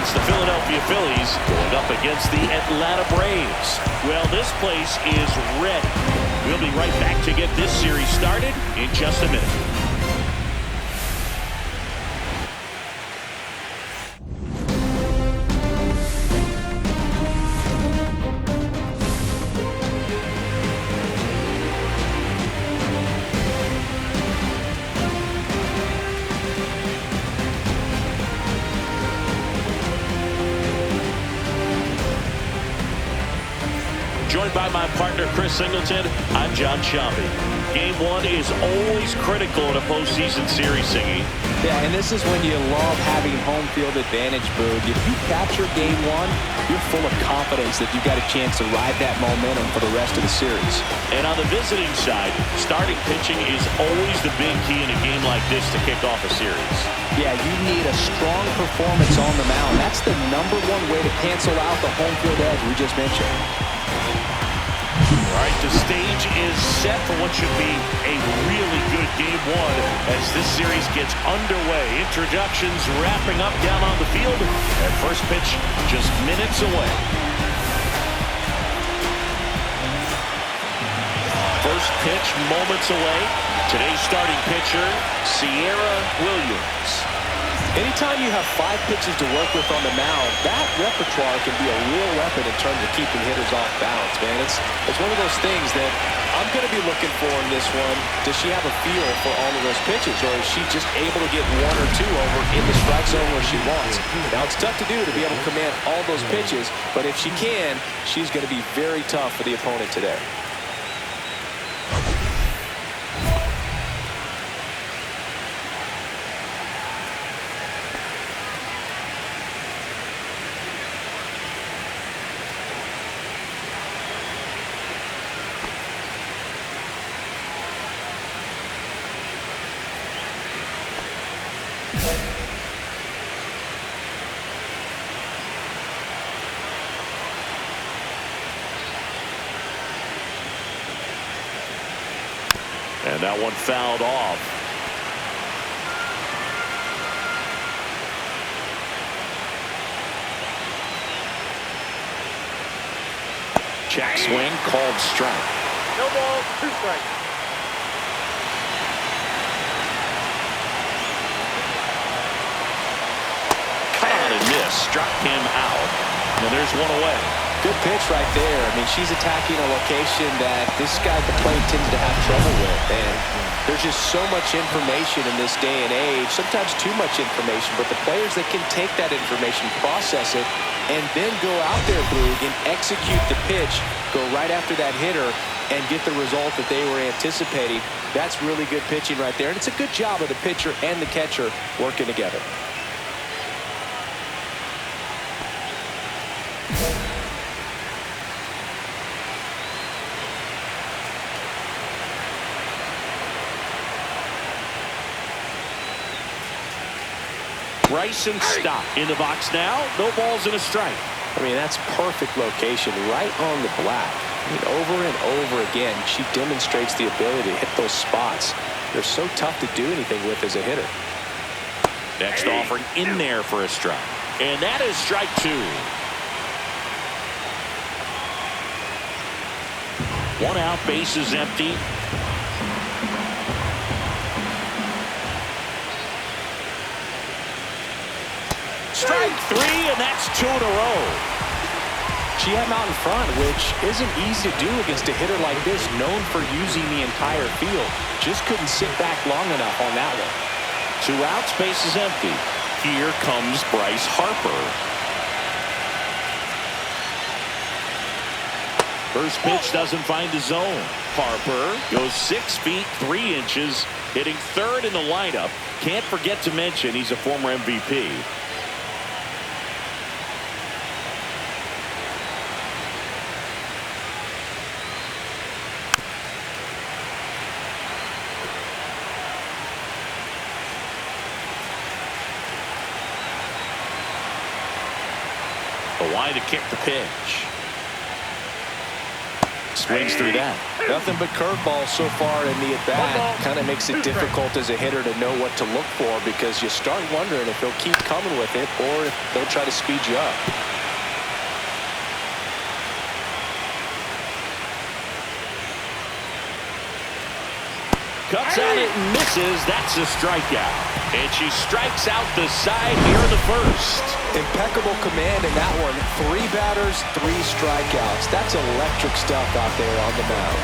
It's the Philadelphia Phillies going up against the Atlanta Braves. Well, this place is ready. We'll be right back to get this series started in just a minute. Joined by my partner, Chris Singleton, I'm John Shambi. Game one is always critical in a postseason series, Singy. Yeah, and this is when you love having home field advantage, Boog. If you capture game one, you're full of confidence that you've got a chance to ride that momentum for the rest of the series. And on the visiting side, starting pitching is always the big key in a game like this to kick off a series. Yeah, you need a strong performance on the mound. That's the #1 way to cancel out the home field edge we just mentioned. All right, the stage is set for what should be a really good game one as this series gets underway. Introductions wrapping up down on the field, and first pitch just minutes away. First pitch moments away. Today's starting pitcher, Sierra Williams. Anytime you have 5 pitches to work with on the mound, that repertoire can be a real weapon in terms of keeping hitters off balance, man. It's one of those things that I'm going to be looking for in this one. Does she have a feel for all of those pitches, or is she just able to get 1 or 2 over in the strike zone where she wants? Now, it's tough to do to be able to command all those pitches, but if she can, she's going to be very tough for the opponent today. And that one fouled off. Check swing, called strike. No ball, 2 strikes. Caught and missed, struck him out. And there's one away. Good pitch right there. I mean, she's attacking a location that this guy at the plate tends to have trouble with. And there's just so much information in this day and age, sometimes too much information, but the players that can take that information, process it, and then go out there, Boog, and execute the pitch, go right after that hitter, and get the result that they were anticipating. That's really good pitching right there. And it's a good job of the pitcher and the catcher working together. Bryson stop in the box now. No balls and a strike. I mean, that's perfect location right on the black. I mean, over and over again, she demonstrates the ability to hit those spots. They're so tough to do anything with as a hitter. Next offering in there for a strike. And that is strike 2. 1 out, base is empty. Strike 3, and that's 2 in a row. She had him out in front, which isn't easy to do against a hitter like this, known for using the entire field. Just couldn't sit back long enough on that one. 2 outs, base is empty. Here comes Bryce Harper. First pitch doesn't find the zone. Harper goes 6 feet 3 inches, hitting 3rd in the lineup. Can't forget to mention he's a former MVP. Why to kick the pitch. Swings through that. Nothing but curveballs so far in the at-bat. Kind of makes it difficult as a hitter to know what to look for because you start wondering if they'll keep coming with it or if they'll try to speed you up. Cuts at it and misses. That's a strikeout. And she strikes out the side here in the first. Impeccable command in that one. 3 batters, 3 strikeouts. That's electric stuff out there on the mound.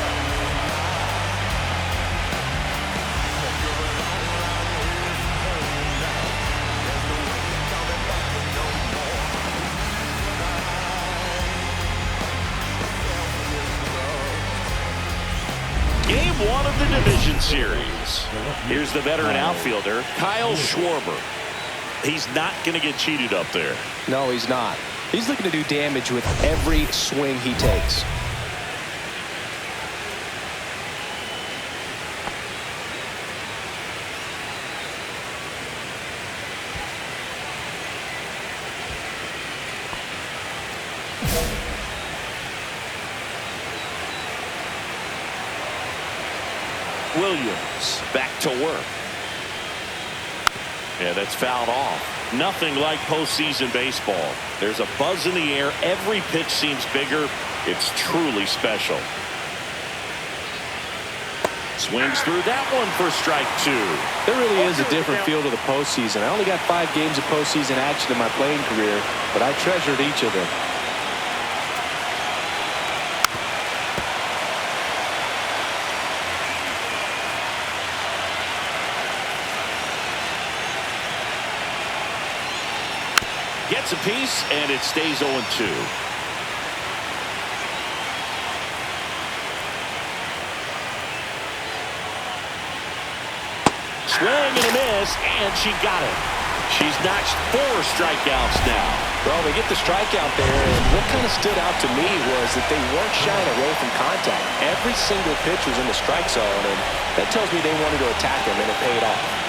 Game 1 of the division series. Here's the veteran outfielder, Kyle Schwarber. He's not going to get cheated up there. No, he's not. He's looking to do damage with every swing he takes. Williams back to work. Yeah, that's fouled off. Nothing like postseason baseball. There's a buzz in the air. Every pitch seems bigger. It's truly special. Swings through that one for strike 2. There really is a different feel to the postseason. I only got 5 games of postseason action in my playing career, but I treasured each of them. Gets a piece, and it stays 0-2. Swing and a miss, and she got it. She's notched 4 strikeouts now. Well, they get the strikeout there, and what kind of stood out to me was that they weren't shying away from contact. Every single pitch was in the strike zone, and that tells me they wanted to attack him, and it paid off.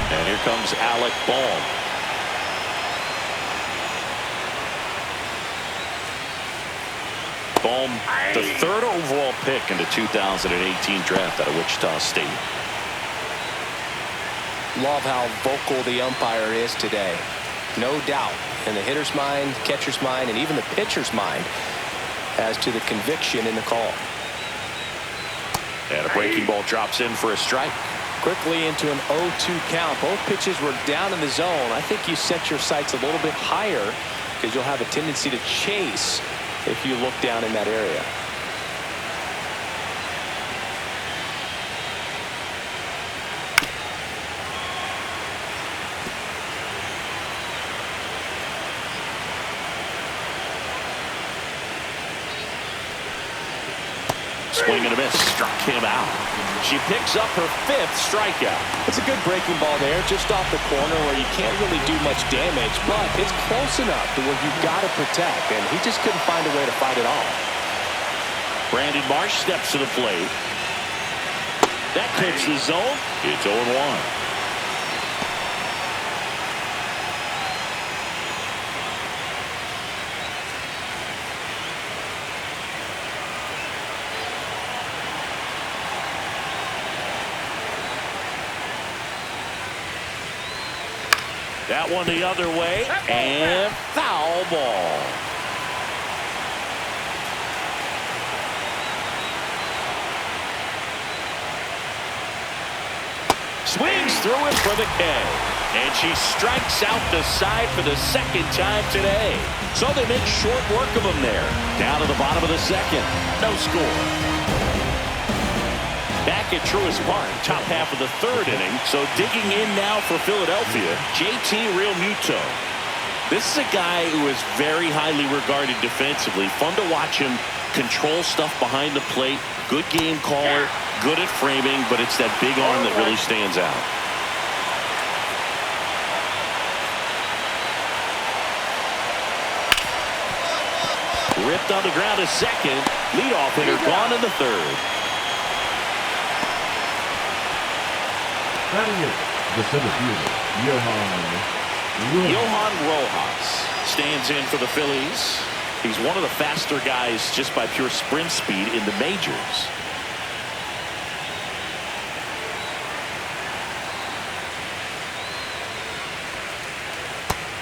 And here comes Alec Bohm. Bohm, the 3rd overall pick in the 2018 draft out of Wichita State. Love how vocal the umpire is today. No doubt in the hitter's mind, catcher's mind, and even the pitcher's mind as to the conviction in the call. And a breaking ball drops in for a strike. Quickly into an 0-2 count. Both pitches were down in the zone. I think you set your sights a little bit higher because you'll have a tendency to chase if you look down in that area. Swing and a miss. Struck him out. She picks up her 5th strikeout. It's a good breaking ball there, just off the corner where you can't really do much damage, but it's close enough to where you've got to protect, and he just couldn't find a way to fight it off. Brandon Marsh steps to the plate. That hits the zone. It's 0-1. That one the other way, and foul ball. Swings through it for the K. And she strikes out the side for the 2nd time today. So they make short work of him there. Down to the bottom of the 2nd. No score. Back at Truist Park, top half of the 3rd inning. So digging in now for Philadelphia, JT Realmuto. This is a guy who is very highly regarded defensively. Fun to watch him control stuff behind the plate. Good game caller, good at framing, but it's that big arm that really stands out. Ripped on the ground to 2nd. Leadoff hitter gone in the 3rd. The center fielder, Johan Rojas stands in for the Phillies. He's one of the faster guys just by pure sprint speed in the majors.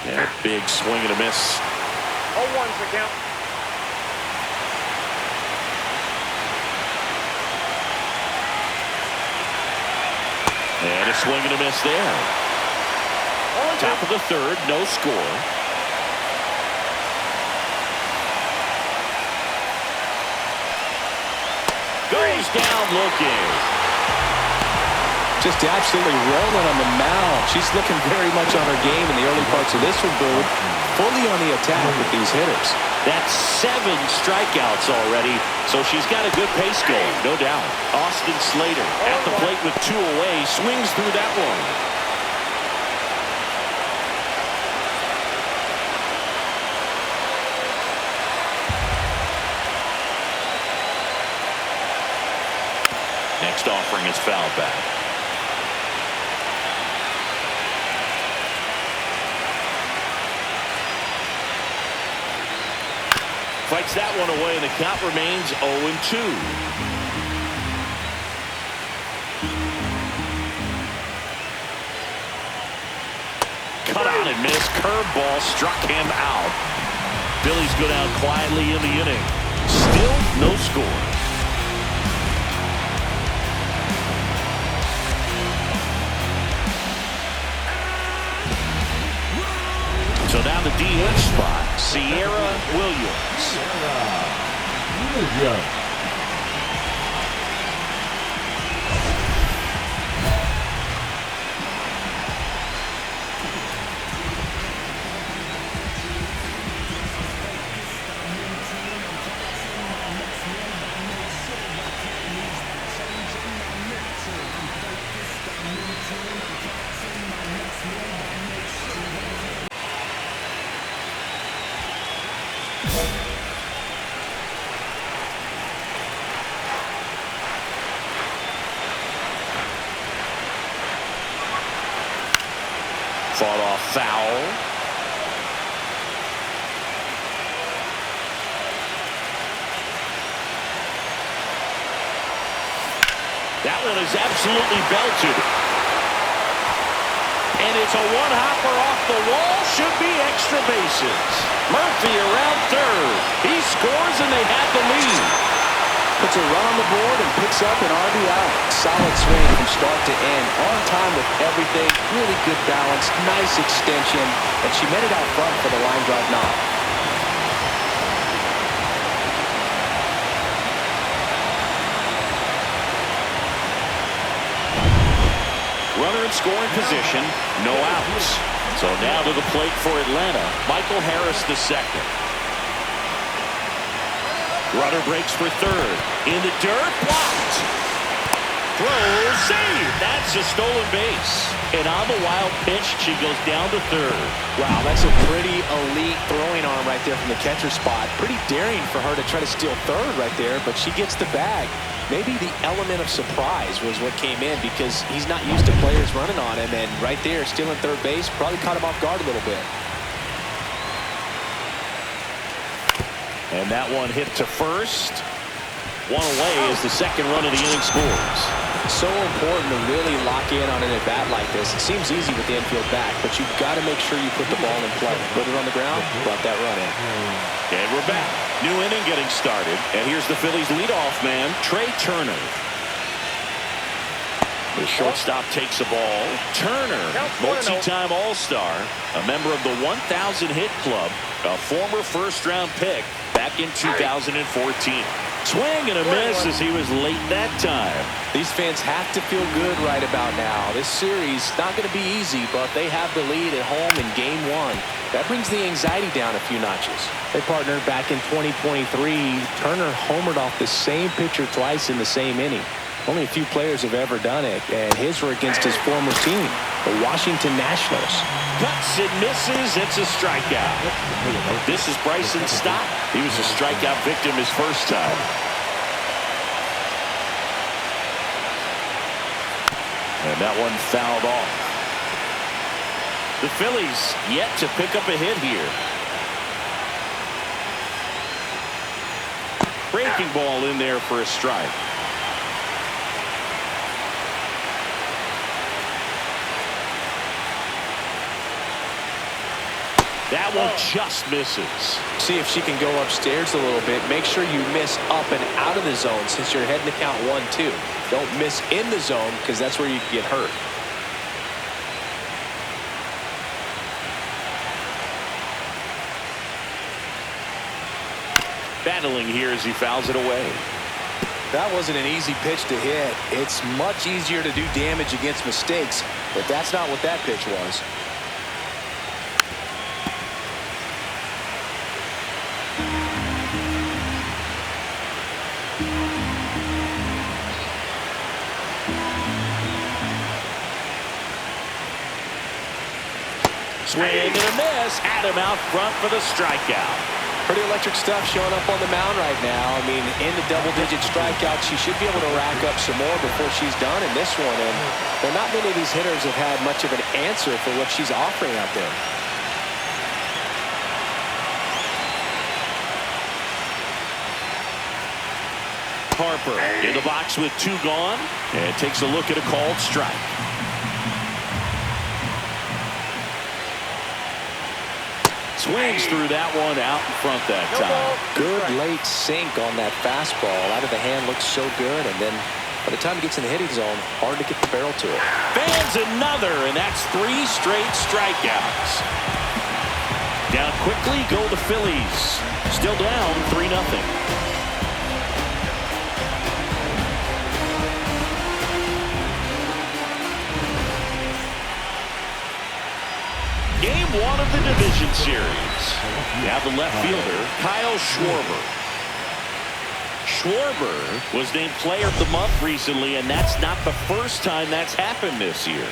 Yeah, big swing and a miss. 0-1's the count. And a swing and a miss there. Top of the third, no score. Goes down looking. Just absolutely rolling on the mound. She's looking very much on her game in the early parts of this one, Boone. Fully on the attack with these hitters. That's 7 strikeouts already, so she's got a good pace going, no doubt. Austin Slater at the plate with 2 away, swings through that one. Next offering is fouled back. Fights that one away, and the count remains 0-2. Cut on and miss. Curveball struck him out. Phillies go down quietly in the inning. Still no score. So now the DH spot, Sierra Williams. Fought off foul. That one is absolutely belted. And it's a one-hopper off the wall. Should be extra bases. Murphy around third. He scores and they have the lead. Puts a run on the board and picks up an RBI. Solid swing from start to end. On time with everything. Really good balance. Nice extension. And she made it out front for the line drive knock. Runner in scoring position. No outs. So now to the plate for Atlanta. Michael Harris II. Runner breaks for third. In the dirt, blocked. Throw, save. That's a stolen base. And on the wild pitch, she goes down to third. Wow, that's a pretty elite throwing arm right there from the catcher spot. Pretty daring for her to try to steal third right there, but she gets the bag. Maybe the element of surprise was what came in because he's not used to players running on him, and right there, stealing third base, probably caught him off guard a little bit. And that one hit to first. One away as the second run of the inning scores. So important to really lock in on an at-bat like this. It seems easy with the infield back, but you've got to make sure you put the ball in play. Put it on the ground, brought that run in. And we're back. New inning getting started. And here's the Phillies leadoff man, Trey Turner. The shortstop takes the ball. Turner, multi-time All-Star, a member of the 1,000 hit club, a former first-round pick back in 2014. Swing and a miss as he was late that time. These fans have to feel good right about now. This series not going to be easy, but they have the lead at home in Game 1. That brings the anxiety down a few notches. They partnered back in 2023. Turner homered off the same pitcher twice in the same inning. Only a few players have ever done it, and his were against his former team, the Washington Nationals. Cuts and misses. It's a strikeout. This is Bryson Stott. He was a strikeout victim his first time. And that one fouled off. The Phillies yet to pick up a hit here. breaking ball in there for a strike. That one just misses. See if she can go upstairs a little bit. Make sure you miss up and out of the zone since you're heading to count 1-2. Don't miss in the zone because that's where you can get hurt. Battling here as he fouls it away. That wasn't an easy pitch to hit. It's much easier to do damage against mistakes, but that's not what that pitch was. Swing and a miss. Had him out front for the strikeout. Pretty electric stuff showing up on the mound right now. I mean, in the double-digit strikeouts, she should be able to rack up some more before she's done in this one. And there are not many of these hitters have had much of an answer for what she's offering out there. Harper in the box with 2 gone and takes a look at a called strike. Swings through that one out in front that time. Good late sink on that fastball. Out of the hand looks so good, and then by the time it gets in the hitting zone, hard to get the barrel to it. Fans another, and that's 3 straight strikeouts. Down quickly go the Phillies. Still down 3-0. Game 1 of the division series. You have the left fielder, Kyle Schwarber. Schwarber was named Player of the Month recently, and that's not the first time that's happened this year.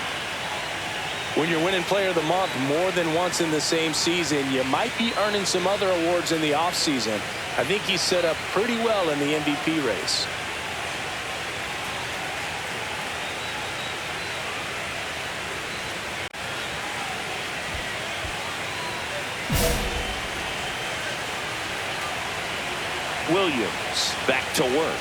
When you're winning Player of the Month more than once in the same season, you might be earning some other awards in the offseason. I think he's set up pretty well in the MVP race. Williams back to work.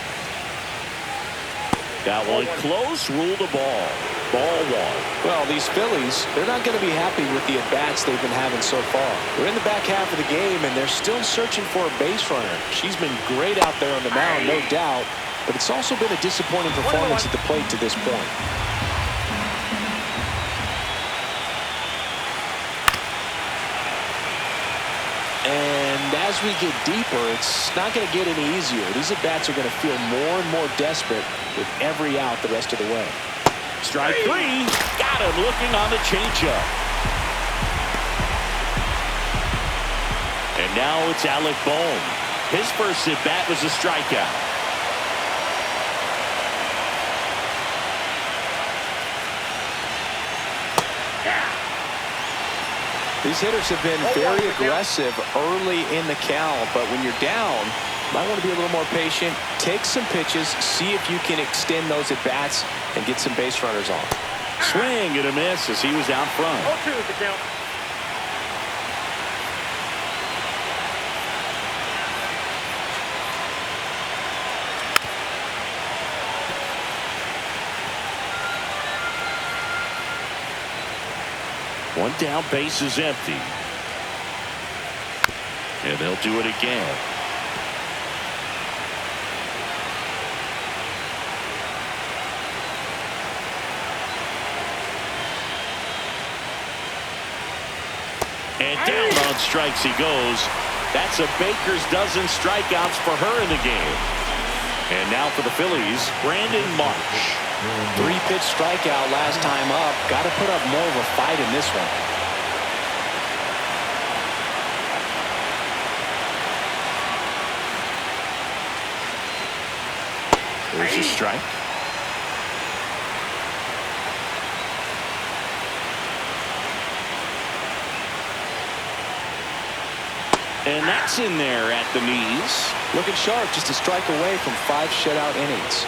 Got one close, ruled a ball. Ball 1. Well, these Phillies, they're not going to be happy with the at-bats they've been having so far. We're in the back half of the game, and they're still searching for a base runner. She's been great out there on the mound, no doubt, but it's also been a disappointing performance at the plate to this point. And as we get deeper, it's not going to get any easier. These at-bats are going to feel more and more desperate with every out the rest of the way. Strike 3. Got him looking on the changeup. And now it's Alec Bohm. His first at-bat was a strikeout. These hitters have been very aggressive early in the count, but when you're down, you might want to be a little more patient. Take some pitches, see if you can extend those at-bats and get some base runners on. Swing and a miss as he was out front. 0-2 is the count. One down, base is empty. And they'll do it again. And down on strikes he goes. That's a baker's dozen strikeouts for her in the game. And now for the Phillies, Brandon Marsh. 3-pitch strikeout last time up. Got to put up more of a fight in this one. There's a strike. And that's in there at the knees. Looking sharp, just a strike away from 5 shutout innings.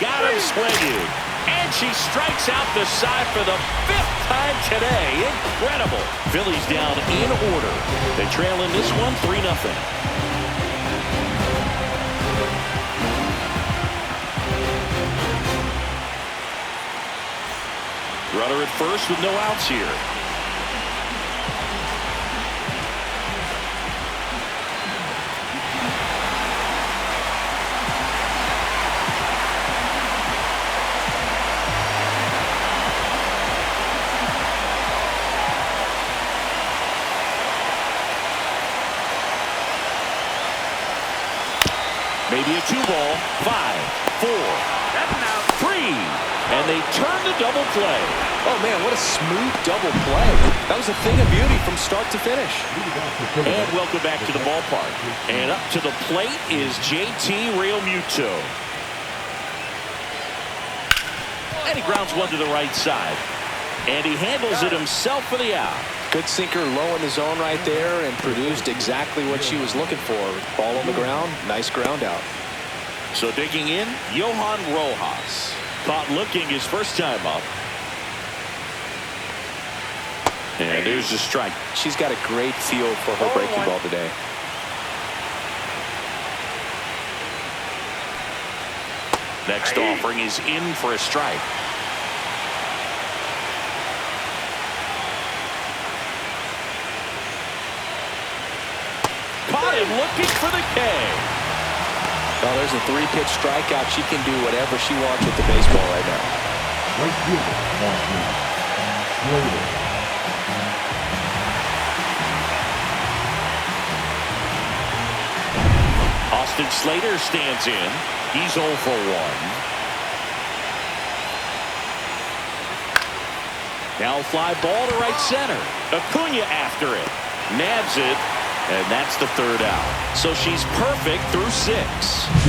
Got him swinging. And she strikes out the side for the 5th time today. Incredible. Phillies down in order. They trail in this one 3-0. Runner at first with no outs here. Maybe a 2-ball. 5, 4, 3, and they turn the double play. Oh man, what a smooth double play. That was a thing of beauty from start to finish. And welcome back to the ballpark. And up to the plate is JT Realmuto. And he grounds one to the right side. And he handles it himself for the out. Good sinker low in the zone right there and produced exactly what she was looking for. Ball on the ground, nice ground out. So digging in, Johan Rojas. Caught looking his first time up. And there's the strike. She's got a great feel for her breaking ball today. Next offering is in for a strike. Caught him looking for the K. Well, there's a 3-pitch strikeout. She can do whatever she wants with the baseball right now. Austin Slater stands in. He's 0 for 1. Now fly ball to right center. Acuna after it. Nabs it. And that's the 3rd out. So she's perfect through 6.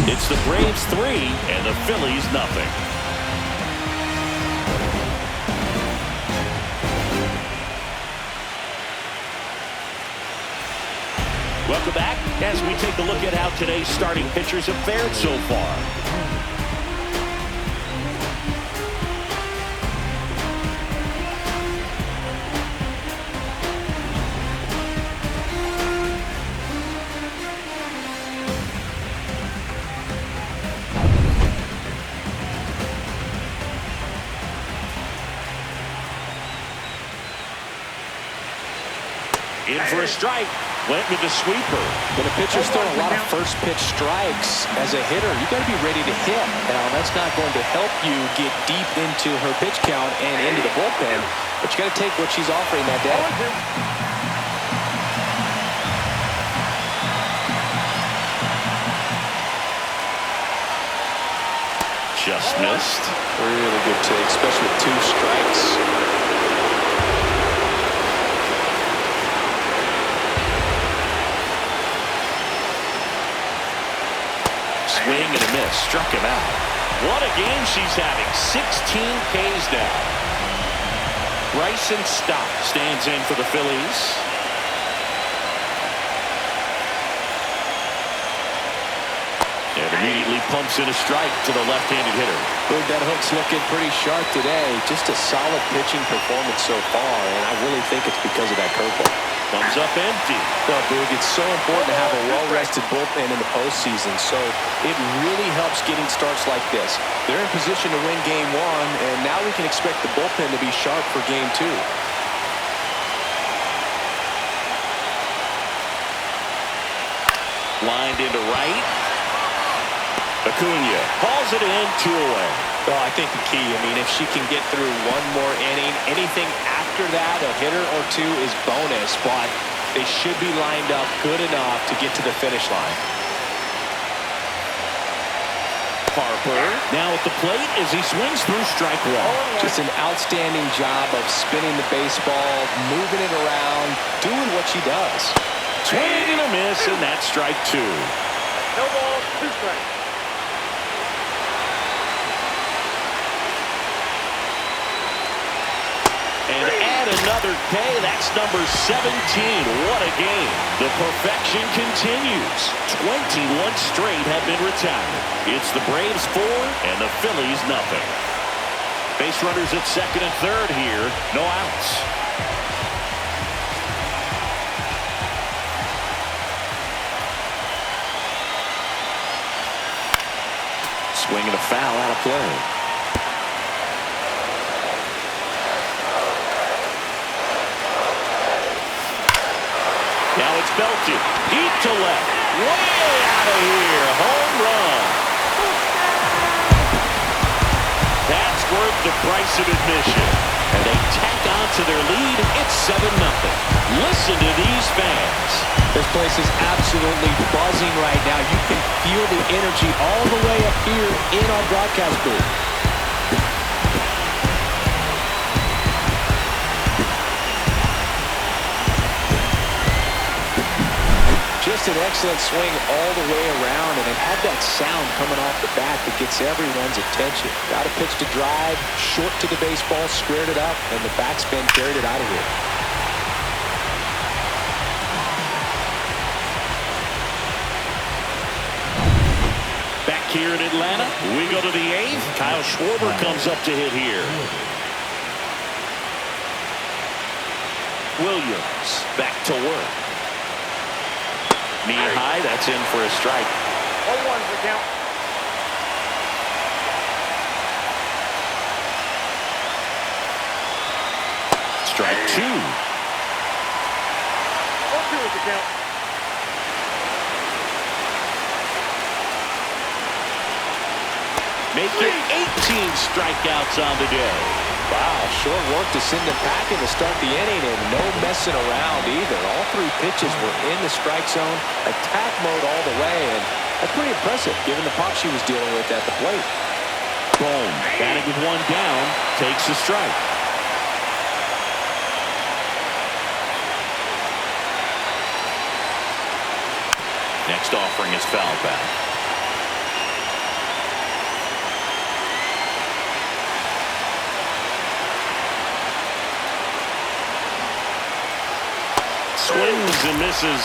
It's the Braves 3 and the Phillies nothing. Welcome back as we take a look at how today's starting pitchers have fared so far. In for a strike. Went with the sweeper. When a pitcher's throwing a lot of first pitch strikes as a hitter, you got to be ready to hit. Now, that's not going to help you get deep into her pitch count and into the bullpen, but you got to take what she's offering that day. Just missed. Really good take, especially with 2 strikes. Swing and a miss. Struck him out. What a game she's having. 16 Ks now. Bryson Stott stands in for the Phillies. And immediately pumps in a strike to the left-handed hitter. Boog, that hook's looking pretty sharp today. Just a solid pitching performance so far, and I really think it's because of that curveball. Comes up empty. Well, Boog, it's so important to have a well-rested bullpen in the postseason, so it really helps getting starts like this. They're in position to win Game 1, and now we can expect the bullpen to be sharp for Game 2. Lined into right. Acuna hauls it in, 2 away. Well, I think the key, if she can get through one more inning, anything after that, a hitter or 2 is bonus, but they should be lined up good enough to get to the finish line. Harper now at the plate as he swings through strike 1. Just an outstanding job of spinning the baseball, moving it around, doing what she does. Swing and a miss, and that's strike 2. No ball, 2 strikes. And add another K. That's number 17. What a game. The perfection continues. 21 straight have been retired. It's the Braves 4 and the Phillies nothing. Base runners at second and third here. No outs. Swing and a foul out of play. to left. Way out of here. Home run. That's worth the price of admission. And they tack on to their lead. It's 7-0. Listen to these fans. This place is absolutely buzzing right now. You can feel the energy all the way up here in our broadcast booth. Just an excellent swing all the way around, and it had that sound coming off the bat that gets everyone's attention. Got a pitch to drive, short to the baseball, squared it up, and the backspin carried it out of here. Back here in Atlanta, we go to the 8th. Kyle Schwarber comes up to hit here. Williams back to work. Knee high, that's in for a strike. 1-1's the count. Strike 2. 1-2 is the count. Make it 18 strikeouts on the day. Wow, short work to send him packing to start the inning, and no messing around either. All 3 pitches were in the strike zone, attack mode all the way, and that's pretty impressive given the pop she was dealing with at the plate. Boom. Batting with 1 down, takes a strike. Next offering is foul back. Swings and misses,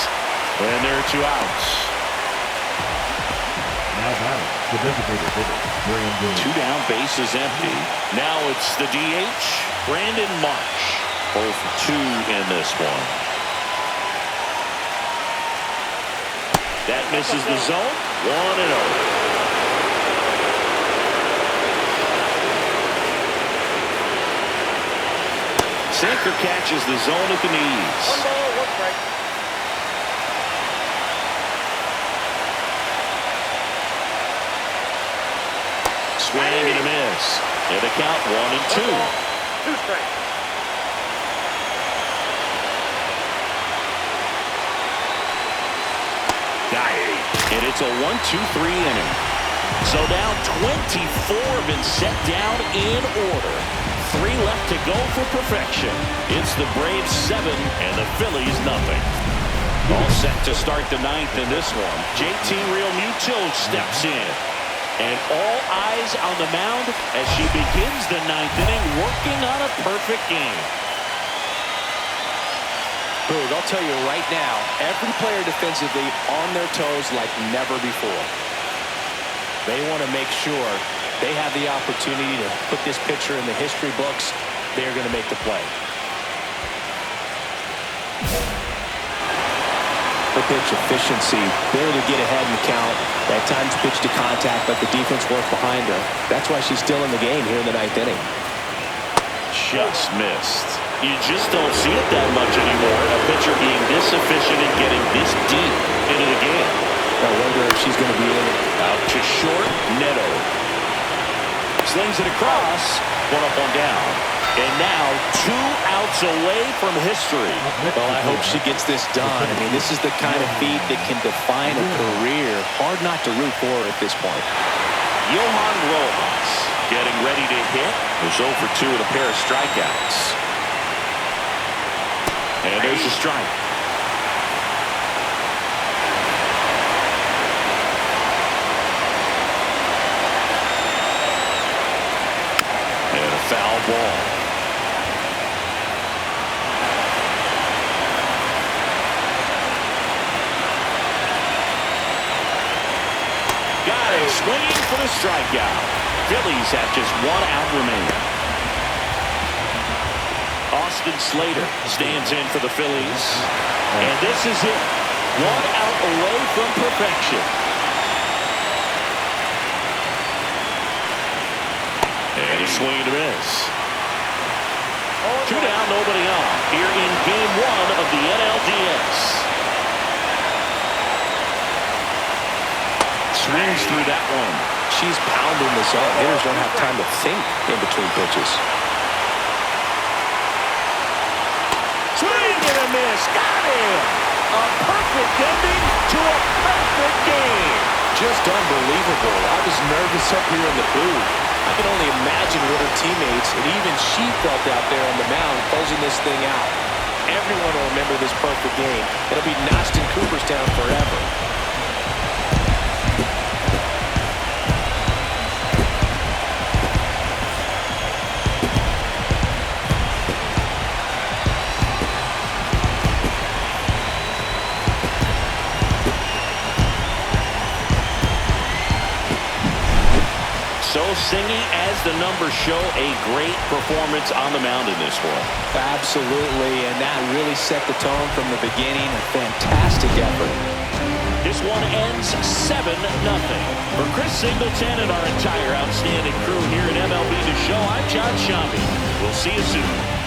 and there are 2 outs. Now batting, the designated hitter, 2 down, bases empty. Now it's the DH, Brandon Marsh. 0 for 2 in this one. That misses the zone. 1-0. Sinker catches the zone at the knees. 1 ball, 1 strike. Swing and a miss. And the count 1-2. 1 ball, 2 strikes. Got it. And it's a 1-2-3 inning. So now 24 have been set down in order. 3 left to go for perfection. It's the Braves 7 and the Phillies nothing. All set to start the 9th in this one. JT Realmuto steps in. And all eyes on the mound as she begins the 9th inning working on a perfect game. Boog, I'll tell you right now, every player defensively on their toes like never before. They want to make sure they have the opportunity to put this pitcher in the history books. They're going to make the play. The pitch efficiency, barely get ahead in the count. At times pitch to contact, but the defense worked behind her. That's why she's still in the game here in the 9th inning. Just missed. You just don't see it that much anymore. A pitcher being this efficient and getting this deep into the game. I wonder if she's going to be in it. Out to short, Neto. Slings it across, 1 up, 1 down. And now 2 outs away from history. Well, I hope she gets this done. I mean, this is the kind of feat that can define a career. Hard not to root for her at this point. Johan Rojas getting ready to hit. Was 0 for 2 with a pair of strikeouts. And there's a strike. And a foul ball. Got it. Swinging for the strikeout. Phillies have just 1 out remaining. Austin Slater stands in for the Phillies. And this is it. 1 out away from perfection. And a swing and a miss. 2 down, nobody on. Here in game 1 of the NLDS. swings through that one. She's pounding this on. Hitters don't have time to think in between pitches. Swing and a miss. Got him. A perfect ending to a perfect game. Just unbelievable. I was nervous up here in the booth. I can only imagine what her teammates and even she felt out there on the mound closing this thing out. Everyone will remember this perfect game. It'll be notched in Cooperstown forever. So singing as the numbers show, a great performance on the mound in this one. Absolutely, and that really set the tone from the beginning. A fantastic effort. This one ends 7-0. For Chris Singleton and our entire outstanding crew here at MLB The Show, I'm John Shambi. We'll see you soon.